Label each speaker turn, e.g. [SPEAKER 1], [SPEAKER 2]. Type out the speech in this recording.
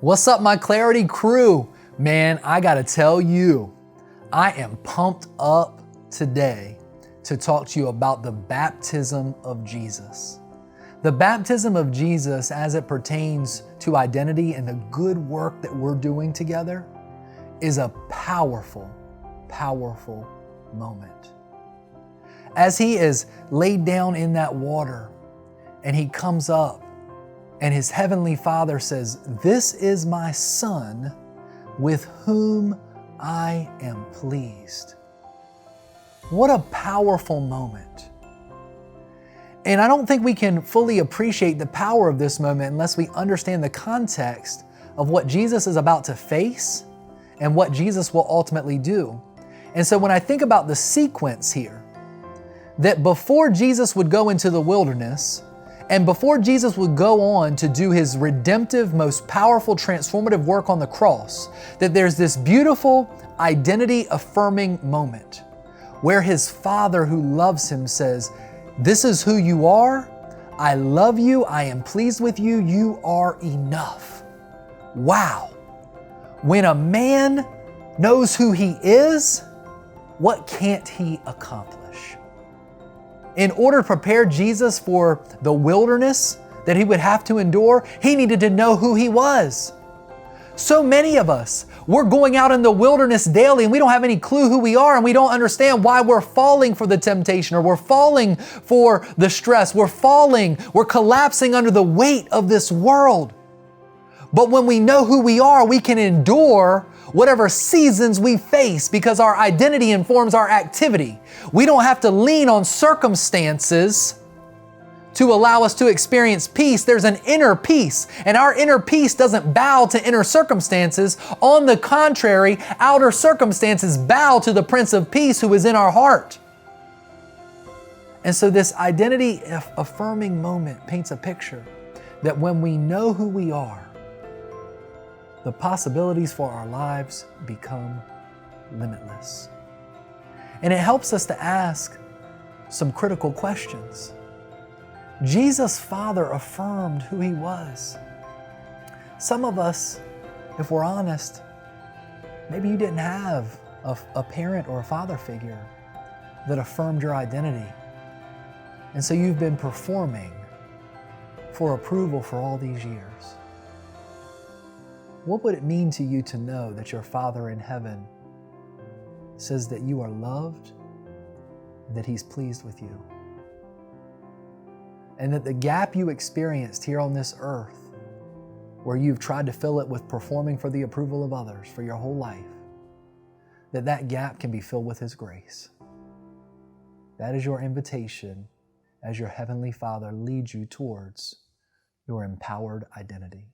[SPEAKER 1] What's up, my clarIDy crew? Man, I gotta tell you, I am pumped up today to talk to you about the baptism of Jesus. The baptism of Jesus as it pertains to identity and the good work that we're doing together is a powerful, powerful moment. As he is laid down in that water and he comes up and his heavenly Father says, "This is my Son with whom I am pleased." What a powerful moment. And I don't think we can fully appreciate the power of this moment unless we understand the context of what Jesus is about to face and what Jesus will ultimately do. And so when I think about the sequence here, that before Jesus would go into the wilderness and before Jesus would go on to do his redemptive, most powerful, transformative work on the cross, that there's this beautiful identity affirming moment where his Father who loves him says, "This is who you are. I love you. I am pleased with you. You are enough." Wow. When a man knows who he is, what can't he accomplish? In order to prepare Jesus for the wilderness that he would have to endure, he needed to know who he was. So many of us, we're going out in the wilderness daily and we don't have any clue who we are, and we don't understand why we're falling for the temptation, or we're falling for the stress. We're collapsing under the weight of this world. But when we know who we are, we can endure whatever seasons we face because our identity informs our activity. We don't have to lean on circumstances to allow us to experience peace. There's an inner peace, and our inner peace doesn't bow to inner circumstances. On the contrary, outer circumstances bow to the Prince of Peace who is in our heart. And so this identity affirming moment paints a picture that when we know who we are, the possibilities for our lives become limitless. And it helps us to ask some critical questions. Jesus' Father affirmed who he was. Some of us, if we're honest, maybe you didn't have a parent or a father figure that affirmed your identity. And so you've been performing for approval for all these years. What would it mean to you to know that your Father in heaven says that you are loved and that he's pleased with you? And that the gap you experienced here on this earth, where you've tried to fill it with performing for the approval of others for your whole life, that gap can be filled with his grace. That is your invitation as your Heavenly Father leads you towards your empowered identity.